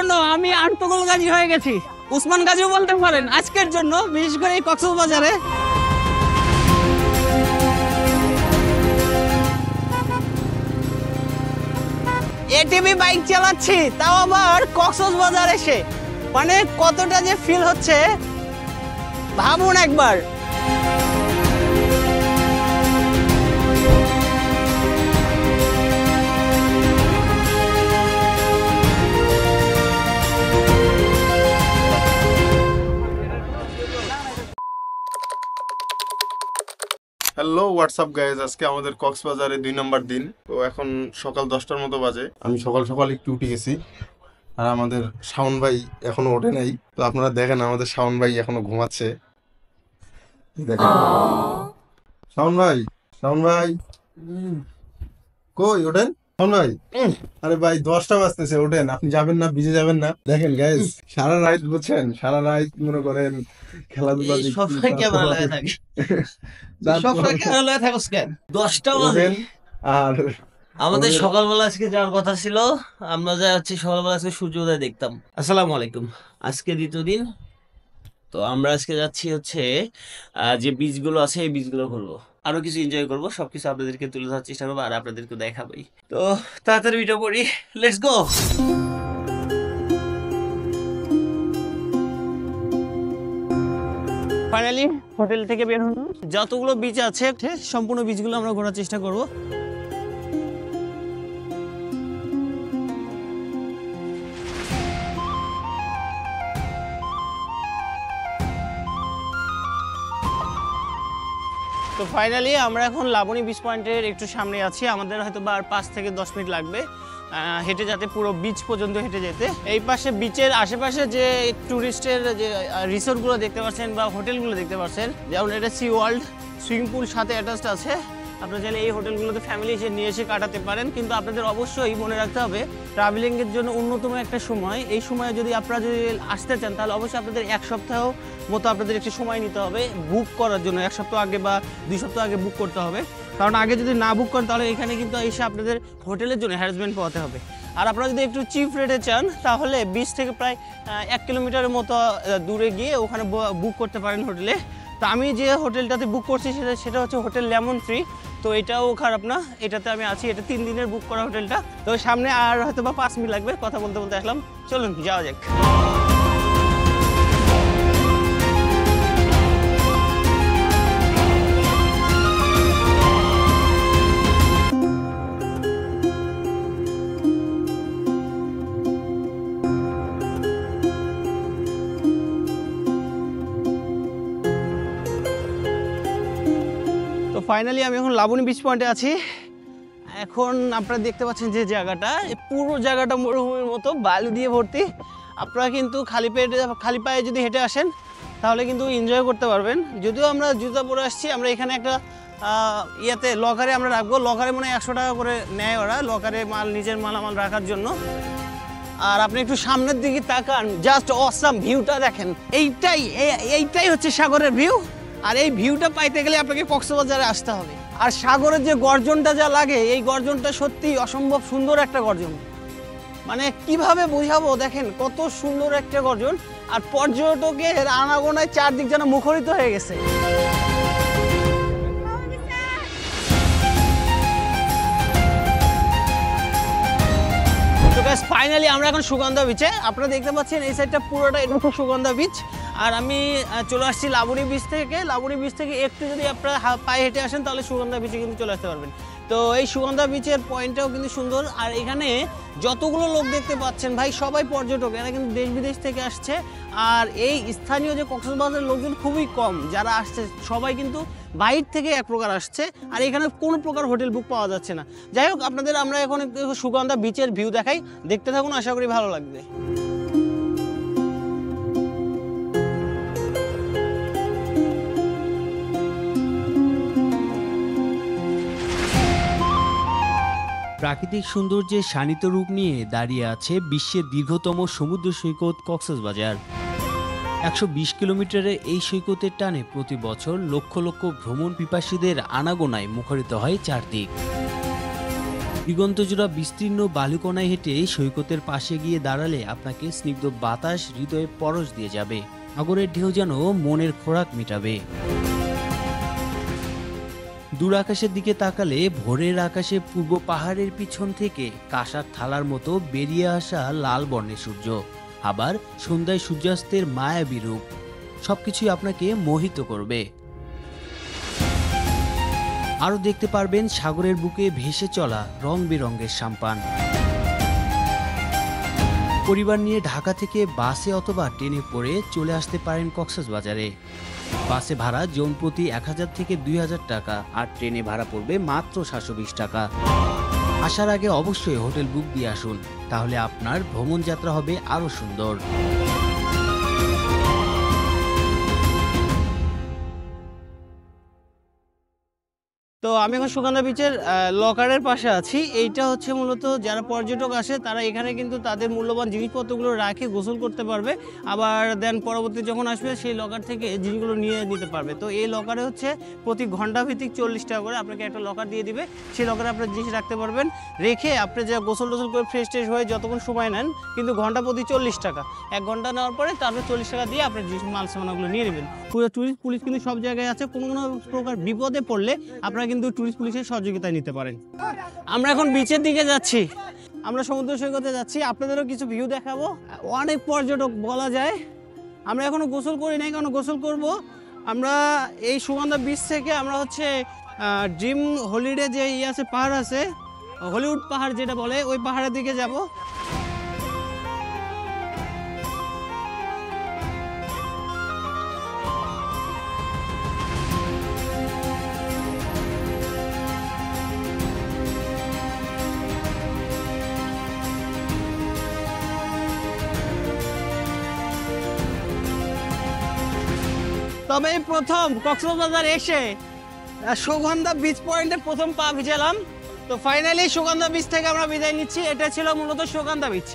জন্য আমি আর্তগোল গাজী হয়ে গেছি, উসমান গাজীও বলতে পারেন আজকের জন্য, বিশেষ করে এই কক্সবাজারে। এটিভি বাইক চালাচ্ছি, তাও আবার কক্সবাজার এসে, মানে কতটা যে ফিল হচ্ছে ভাবুন একবার। হ্যালো হোয়াটসঅ্যাপ গাইজ, আজকে আমাদের কক্সবাজারে 2 নম্বর দিন। তো এখন সকাল 10টার মতো বাজে। আমি সকাল সকাল একটু উঠে গেছি, আর আমাদের শাওন ভাই এখনো ওঠে নাই। তো আপনারা দেখেন আমাদের শাওন ভাই এখনো ঘুমাচ্ছে। দেখেন শাওন ভাই, শাওন ভাই কই ওঠেন? শাওন ভাই, আরে ভাই 10টা বাজতেছে, ওঠেন। আপনি যাবেন না, ভিজে যাবেন না? দেখেন গাইজ, সারা রাত বুঝছেন, সারা রাত মনে করেন খেলাধুলা আর আমাদের সকালবেলা আজকে যাওয়ার কথা ছিল, আমরা যা হচ্ছে সকালবেলা আজকে সূর্যোদয় দেখতাম। আসসালামু আলাইকুম, আজকে দ্বিতীয় দিন। তো আমরা আজকে যাচ্ছি হচ্ছে যে বীজগুলো আছে এই বীজগুলো ঘুরবো, আরো কিছু এনজয় করবো, সবকিছু আপনাদেরকে তুলে ধরার চেষ্টা করবো আর আপনাদেরকে দেখাবোই। তো তাড়াতাড়ি ভিডিও করি, লেটস গো। ফাইনালি হোটেল থেকে বের হলাম, যতগুলো বিচ আছে সম্পূর্ণ বিচগুলো আমরা ঘোরার চেষ্টা করব। তো ফাইনালি আমরা এখন লাবণী বিচ পয়েন্টের একটু সামনে আছি, আমাদের হয়তো বা আর 5 থেকে 10 মিনিট লাগবে হেঁটে যেতে, পুরো বিচ পর্যন্ত হেঁটে যেতে। এই পাশে বিচের আশেপাশে যে ট্যুরিস্টের যে রিসোর্টগুলো দেখতে পাচ্ছেন বা হোটেলগুলো দেখতে পাচ্ছেন, যেমন এটা সি ওয়ার্ল্ড, সুইমিং পুল সাথে অ্যাটাচড আছে। আপনারা চাইলে এই হোটেলগুলোতে ফ্যামিলি এসে নিয়ে এসে কাটাতে পারেন, কিন্তু আপনাদের অবশ্যই মনে রাখতে হবে ট্রাভেলিংয়ের জন্য অন্যতম একটা সময়, এই সময়ে যদি আপনারা যদি আসতে চান তাহলে অবশ্যই আপনাদের 1 সপ্তাহ মতো আপনাদের একটু সময় নিতে হবে বুক করার জন্য। 1 সপ্তাহ আগে বা 2 সপ্তাহ আগে বুক করতে হবে, কারণ আগে যদি না বুক করেন তাহলে এখানে কিন্তু এসে আপনাদের হোটেলের জন্য হ্যারাসমেন্ট পাওয়াতে হবে। আর আপনারা যদি একটু চিপ রেটে চান তাহলে বিচ থেকে প্রায় 1 কিলোমিটারের মতো দূরে গিয়ে ওখানে বুক করতে পারেন হোটেলে। তো আমি যে হোটেলটাতে বুক করছি সেটা হচ্ছে হোটেল লেমন ট্রি। তো এটাও খারাপ না, এটাতে আমি আছি, এটা 3 দিনের বুক করা হোটেলটা। তো সামনে আর হয়তো বা 5 মিনিট লাগবে, কথা বলতে বলতে আসলাম, চলুন যাওয়া যাক। ফাইনালি আমি এখন লাবণী বিচ পয়েন্টে আছি। এখন আপনারা দেখতে পাচ্ছেন যে জায়গাটা, পুরো জায়গাটা মরুভূমির মতো বালু দিয়ে ভর্তি। আপনারা কিন্তু খালি পায়ে যদি হেঁটে আসেন তাহলে কিন্তু এনজয় করতে পারবেন। যদিও আমরা জুতা পরে আসছি, আমরা এখানে একটা লকারে আমরা রাখবো, লকারে মনে হয় 100 টাকা করে নেয় ওরা, লকারে নিজের মালামাল রাখার জন্য। আর আপনি একটু সামনের দিকে তাকান, জাস্ট অসাম ভিউটা দেখেন। এইটাই হচ্ছে সাগরের ভিউ, আর এই ভিউটা পাইতে গেলে আপনাকে কক্সবাজারে আসতে হবে। আর সাগরের যে গর্জনটা যা লাগে, এই গর্জনটা সত্যি অসম্ভব সুন্দর একটা গর্জন, মানে কিভাবে বোঝাবো, দেখেন কত সুন্দর একটা গর্জন। আর পর্যটকের আনাগোনায় চারদিক যেন মুখরিত হয়ে গেছে। ফাইনালি আমরা এখন সুগন্ধা বিচে, আপনারা দেখতে পাচ্ছেন এই সাইডটা পুরোটা এটা হচ্ছে সুগন্ধা বিচ। আর আমি চলে আসছি লাবণী বিচ থেকে। লাবণী বিচ থেকে একটু যদি আপনারা পায়ে হেঁটে আসেন তাহলে সুগন্ধা বিচে কিন্তু চলে আসতে পারবেন। তো এই সুগন্ধা বিচের পয়েন্টটাও কিন্তু সুন্দর। আর এখানে যতগুলো লোক দেখতে পাচ্ছেন ভাই, সবাই পর্যটক, এরা কিন্তু দেশ বিদেশ থেকে আসছে। আর এই স্থানীয় যে কক্সবাজারের লোকজন খুবই কম যারা আসছে, সবাই কিন্তু বাইরে থেকে এক প্রকার আসছে। আর এখানে কোনো প্রকার হোটেল বুক পাওয়া যাচ্ছে না। যাই হোক, আপনাদের আমরা এখন সুগন্ধা বিচের ভিউ দেখাই, দেখতে থাকুন, আশা করি ভালো লাগবে। প্রাকৃতিক সৌন্দর্যের শানিত রূপ নিয়ে দাঁড়িয়ে আছে বিশ্বের দীর্ঘতম সমুদ্র সৈকত কক্সবাজার। 120 কিলোমিটারের এই সৈকতের টানে প্রতি বছর লক্ষ লক্ষ ভ্রমণ পিপাসীদের আনাগোনায় মুখরিত হয় চারদিক। দিগন্তজোড়া বিস্তীর্ণ বালুকণায় হেঁটে সৈকতের পাশে গিয়ে দাঁড়ালে আপনাকে স্নিগ্ধ বাতাস হৃদয়ে পরশ দিয়ে যাবে। সাগরের ঢেউ যেন মনের খোরাক মেটাবে। দূর আকাশের দিকে তাকালে ভোরের আকাশে পূর্ব পাহাড়ের পিছন থেকে কাঁসার থালার মতো বেরিয়ে আসা লাল বর্ণের সূর্য, আবার সন্ধ্যায় সূর্যাস্তের মায়াবী রূপ, সবকিছুই আপনাকে মোহিত করবে। আরও দেখতে পারবেন সাগরের বুকে ভেসে চলা রং বেরঙের সাম্পান। পরিবার নিয়ে ঢাকা থেকে বাসে অথবা ট্রেনে করে চলে আসতে পারেন কক্সবাজারে। বাসে ভাড়া জন প্রতি 1000 থেকে 2000 টাকা, আর ট্রেনে ভাড়া পড়বে মাত্র 720 টাকা। আসার আগে অবশ্যই হোটেল বুক দিয়ে আসুন, তাহলে আপনার ভ্রমণ যাত্রা হবে আরও সুন্দর। তো আমি এখন সুগন্ধা বিচের লকারের পাশে আছি। এইটা হচ্ছে মূলত যারা পর্যটক আসে তারা এখানে কিন্তু তাদের মূল্যবান জিনিসপত্রগুলো রাখে গোসল করতে পারবে, আবার দেন পরবর্তী যখন আসবে সেই লকার থেকে জিনিসগুলো নিয়ে নিতে পারবে। তো এই লকারে হচ্ছে প্রতি ঘন্টা ভিত্তিক 40 টাকা করে আপনাকে একটা লকার দিয়ে দিবে। সেই লকারে আপনার জিনিস রাখতে পারবেন, রেখে আপনি যা গোসল টোসল করে ফ্রেশ ট্রেশ হয়ে যতক্ষণ সময় নেন, কিন্তু ঘন্টা প্রতি 40 টাকা। 1 ঘন্টা নেওয়ার পরে তারপরে 40 টাকা দিয়ে আপনার জিনিস মাল সামানগুলো নিয়ে নেবেন। পুরো টুরিস্ট পুলিশ কিন্তু সব জায়গায় আছে, কোনো প্রকার বিপদে পড়লে আপনারা কিন্তু টুরিস্ট পুলিশের সহযোগিতা নিতে পারেন। আমরা এখন বিচের দিকে যাচ্ছি, আমরা সমুদ্র সৈকতে যাচ্ছি, আপনাদেরও কিছু ভিউ দেখাবো। অনেক পর্যটক বলা যায়। আমরা এখনো গোসল করি নাই, কারণ গোসল করব আমরা এই সুগন্ধা বিচ থেকে। আমরা হচ্ছে ড্রিম হলিডে যে আছে পাহাড় আছে, হলিউড পাহাড় যেটা বলে, ওই পাহাড়ের দিকে যাব। তবে এই প্রথম কক্সবাজার এসে সুগন্ধা বিচ পয়েন্টে প্রথম পা ভিজালাম। তো ফাইনালি সুগন্ধা বিচ থেকে আমরা বিদায় নিচ্ছি। এটা ছিল মূলত সুগন্ধা বিচ।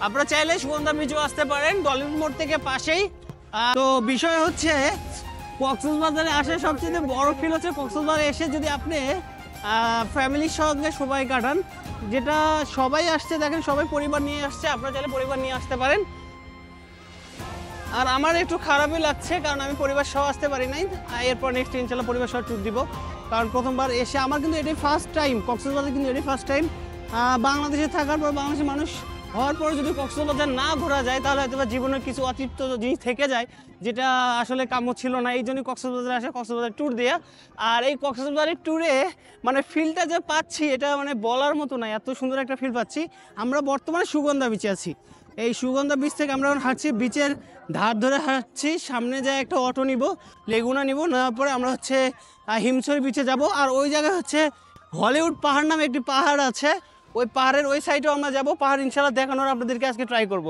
আপনারা চাইলে সুগন্ধা বিচও আসতে পারেন, ডলফিন মোড় থেকে পাশেই। তো বিষয় হচ্ছে কক্সবাজারে আসে সবচেয়ে বড় ফিল হচ্ছে কক্সবাজারে এসে যদি আপনি ফ্যামিলির সঙ্গে সময় কাটান, যেটা সবাই আসছে, দেখেন সবাই পরিবার নিয়ে আসছে, আপনারা চাইলে পরিবার নিয়ে আসতে পারেন। আর আমার একটু খারাপই লাগছে, কারণ আমি পরিবার সহ আসতে পারি নাই। এরপর নেক্সট ইনশাল্লাহ পরিবার সহ ট্যুর দিব, কারণ প্রথমবার এসে আমার কিন্তু এটাই ফার্স্ট টাইম কক্সবাজার, কিন্তু এটাই ফার্স্ট টাইম বাংলাদেশে থাকার পর, বাংলাদেশের মানুষ হওয়ার পর যদি কক্সবাজার না ঘোরা যায়, তাহলে হয়তো জীবনের কিছু অতিরিক্ত জিনিস থেকে যায়, যেটা আসলে কাম্য ছিল না। এই জন্যই কক্সবাজারে আসে, কক্সবাজার ট্যুর দেয়া। আর এই কক্সবাজারের ট্যুরে মানে ফিলটা যে পাচ্ছি, এটা মানে বলার মতো না, এত সুন্দর একটা ফিল পাচ্ছি। আমরা বর্তমানে সুগন্ধা বিচে আছি। এই সুগন্ধা বিচ থেকে আমরা এখন হাঁটছি, বিচের ধার ধরে হাঁটছি। সামনে যায় একটা অটো নিব, লেগুনা নিব, নেওয়ার পরে আমরা হচ্ছে হিমছড়ি বিচে যাব। আর ওই জায়গায় হচ্ছে হলিউড পাহাড় নামে একটি পাহাড় আছে, ওই পাহাড়ের ওই সাইডেও আমরা যাব। পাহাড় ইনশাল্লাহ দেখানোর আপনাদেরকে আজকে ট্রাই করব।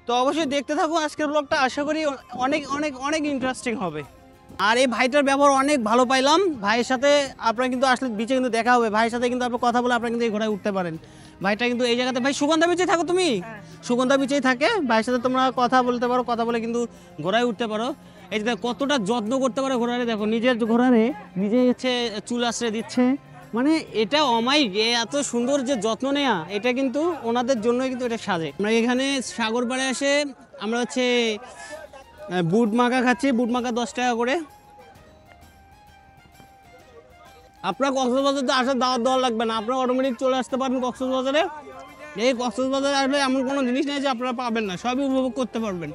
তো অবশ্যই দেখতে থাকুন আজকের ব্লগটা, আশা করি অনেক অনেক অনেক ইন্টারেস্টিং হবে। আর এই ভাইটার ব্যবহার অনেক ভালো পাইলাম। ভাইয়ের সাথে আপনারা কিন্তু আসলে বিচে কিন্তু দেখা হবে, ভাইয়ের সাথে কিন্তু আপনার কথা বলে আপনারা কিন্তু এই ঘোড়ায় উঠতে পারেন। ভাইটা কিন্তু এই জায়গাতে, ভাই সুগন্ধা বিচে থাকো তুমি? সুগন্ধা বিচেই থাকে, ভাইয়ের সাথে তোমরা কথা বলতে পারো, কথা বলে কিন্তু ঘোড়ায় উঠতে পারো। এই যে কতটা যত্ন করতে পারে ঘোড়ারে, দেখো নিজের ঘোড়ারে নিজে হচ্ছে চুল আশ্রয় দিচ্ছে, মানে এটা অমায়িক। এত সুন্দর যে যত্ন নেয়া, এটা কিন্তু ওনাদের জন্যই কিন্তু এটা সাজে। আমরা এখানে সাগর পাড়ে এসে আমরা হচ্ছে বুট মাখা খাচ্ছি, বুট মাখা 10 টাকা করে। আপনার কক্সবাজার তো আসার দাওয়াত দেওয়া লাগবে না, আপনারা অটোমেটিক চলে আসতে পারেন কক্সবাজারে। এই কক্সবাজারে আসলে এমন কোনো জিনিস নেই যে আপনারা পাবেন না, সবই উপভোগ করতে পারবেন।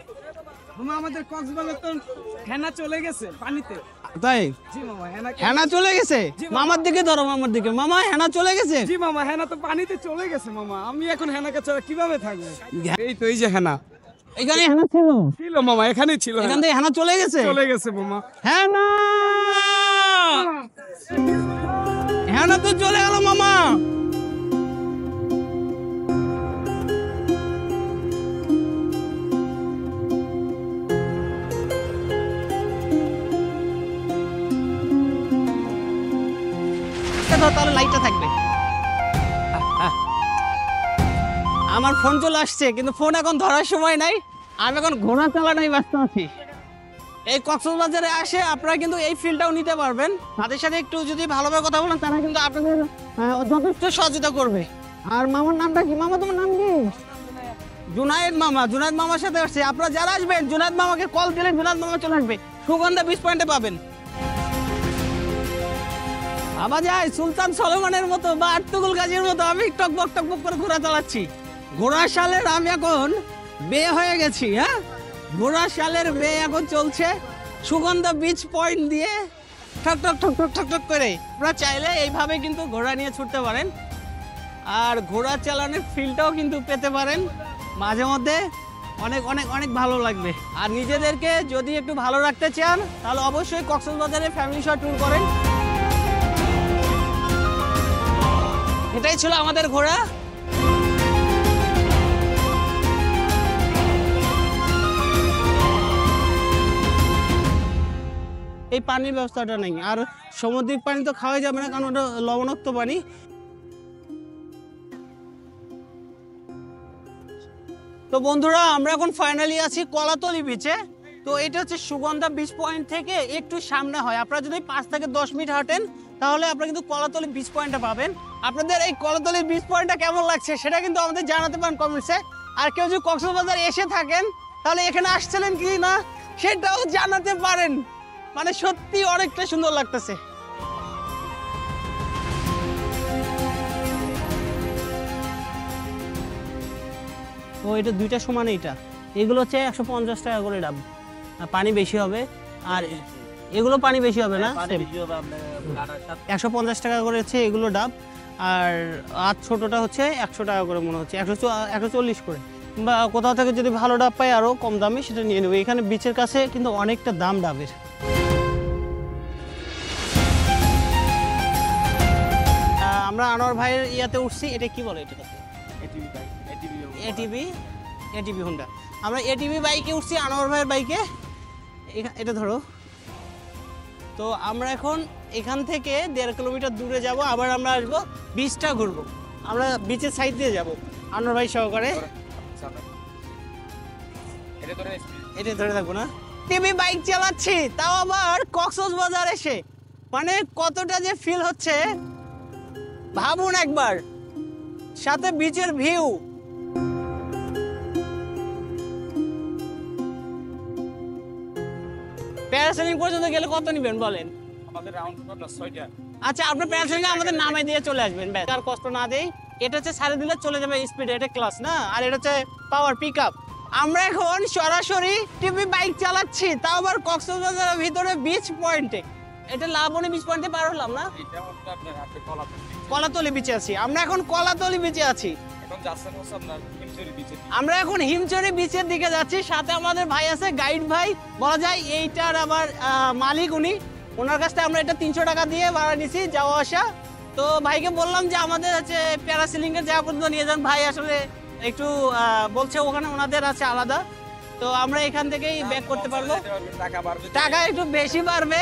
আমাদের কক্সবাজার তো হেনা চলে গেছে পানিতে। তাই? জি মামা, হেনা চলে গেছে? মামার দিকে ধরো, মামার দিকে। মামা হেনা চলে গেছে? জি মামা, হেনা তো পানিতে চলে গেছে মামা। আমি এখন হেনাকে ছাড়া কিভাবে থাকবো? এই তো, এই যে হেনা। এখানে হেনা ছিল? ছিল মামা, এখানেই ছিল। এখান থেকে হেনা চলে গেছে? চলে গেছে মামা। হেনা, হেনা তো চলে গেল মামা। তাহলে লাইটটা থাকবে। আমার ফোন চলে আসছে, কিন্তু ফোন এখন ধরার সময় নাই, আমি এখন ঘোড়া চালানোই ব্যস্ত আছি। এই কক্সবাজারে আসে আপনারা কিন্তু এই ফিলটাও নিতে পারবেন। তাদের সাথে একটু যদি ভালোভাবে কথা বলেন, তারা কিন্তু আপনাদের যথেষ্ট সহযোগিতা করবে। আর মামার নামটা কি? মামা তোমার নাম কি? জুনায়েদ মামা। জুনায়েদ মামার সাথে আসছে। আপনারা যারা আসবেন জুনায়েদ মামাকে কল দিলে জুনায়েদ মামা চলে আসবে। সুগন্ধা বিচ পয়েন্টে পাবেন। আবার যাই সুলতান সলোমনের মতো বা আর্তুগুল গাজীর মতো আমি টকবক টকবক করে ঘোড়া চালাচ্ছি। ঘোড়ার শালের আমি এখন বে হয়ে গেছি। হ্যাঁ, ঘোড়ার শালের বে এখন চলছে সুগন্ধা বিচ পয়েন্ট দিয়ে ঠক ঠক ঠক ঠক ঠক ঠক করে। আপনারা চাইলে এইভাবে কিন্তু ঘোড়া নিয়ে ছুটতে পারেন আর ঘোড়া চালানোর ফিলটাও কিন্তু পেতে পারেন মাঝে মধ্যে। অনেক অনেক অনেক ভালো লাগবে। আর নিজেদেরকে যদি একটু ভালো রাখতে চান তাহলে অবশ্যই কক্সবাজারে ফ্যামিলি সহ ট্যুর করেন। এটাই ছিল আমাদের ঘোড়া। এই পানির ব্যবস্থাটা নেই, আর সামুদ্রিক পানি তো খাওয়া যাবে না কারণ ওটা লবণাক্ত পানি। তো বন্ধুরা আমরা এখন ফাইনালি আছি কলাতলি বিচে। তো এটা হচ্ছে সুগন্ধা বিচ পয়েন্ট থেকে একটু সামনে হয়। আপনারা যদি 5 থেকে 10 মিনিট হাঁটেন তাহলে আপনারা কিন্তু কলাতলি বিচ পয়েন্টটা পাবেন। আপনাদের এই কলাতলি বিচ পয়েন্টটা কেমন লাগছে সেটা কিন্তু আমাদের জানাতে পারেন কমেন্টসে। আর কেউ যদি কক্সবাজার এসে থাকেন তাহলে এখানে আসছিলেন কি না সেটাও জানাতে পারেন। মানে সত্যি অনেকটা সুন্দর লাগতেছে। ও এটা দুইটা সমান। এইটা এগুলো হচ্ছে 150 টাকা করে ডাব। পানি বেশি হবে আর এগুলো পানি বেশি হবে না, 150 টাকা করে হচ্ছে এগুলো ডাব। আর ছোটটা হচ্ছে 100 টাকা করে মনে হচ্ছে, 140 করে। বা কোথাও থেকে যদি ভালো ডাব পাই আরও কম দামে সেটা নিয়ে নেবো। এখানে বিচের কাছে কিন্তু অনেকটা দাম ডাবের। আমরা আনোয়ার ভাইয়ের ইয়াতে উঠছি। এটা কি বলে? এটা এটিভি হোন্ডা। আমরা এটিভি বাইকে উঠছি, আনোয়ার ভাইয়ের বাইকে। এটা ধরো। তো আমরা এখন এখান থেকে 1.5 কিলোমিটার দূরে যাব, আবার আমরা আসবো বিচটা ঘুরবো। আমরা বিচের সাইড দিয়ে যাব আনোয়ার ভাই সহকারে। এটা ধরে থাকবো না। টিভি বাইক চালাচ্ছি তাও আবার কক্সবাজার এসে, মানে কতটা যে ফিল হচ্ছে ভাবুন একবার। সাথে বিচের ভিউ। প্যারাসেলিং পর্যন্ত গেলে কত নেবেন বলেন? আমাদের রাউন্ড টোটাল 6টা। আচ্ছা আপনার প্যারাসেলিং আমাদের নামে দিয়ে চলে আসবেন, ব্যাস আর কষ্ট না দেই। এটা হচ্ছে ছাড়ে দিলে চলে যাবে স্পিডে, এটা ক্লাস না। আর এটা হচ্ছে পাওয়ার পিকআপ। আমরা এখন সরাসরি টিভি বাইক চালাচ্ছি তাও আবার কক্সবাজারের ভিতরে বিচ পয়েন্টে। এটা লাবণী বিচ পয়েন্টে পার হলাম না, এটা হচ্ছে আপনার হাতে কলাতলি। কলাতলি বিচে আছি আমরা এখন। কলাতলি বিচে আছি। এখন যাচ্ছেন হচ্ছে আপনার হিমচরি বিচে। আমরা এখন হিমচরি বিচের দিকে যাচ্ছি। সাথে আমাদের ভাই আছে, গাইড ভাই বলা যায়। এইটার আবার মালিক উনি। ওনার কাছ থেকে আমরা এটা 300 টাকা দিয়ে ভাড়া নিছি যাওয়া আসা। তো ভাইকে বললাম যে আমাদের হচ্ছে প্যারাসিলিং এর জায়গা পর্যন্ত নিয়ে যান। ভাই আসলে একটু বলছে ওখানে ওনাদের আছে আলাদা। তো আমরা এখান থেকেই ব্যাক করতে পারবো। টাকা বাড়বে, টাকা একটু বেশি বাড়বে।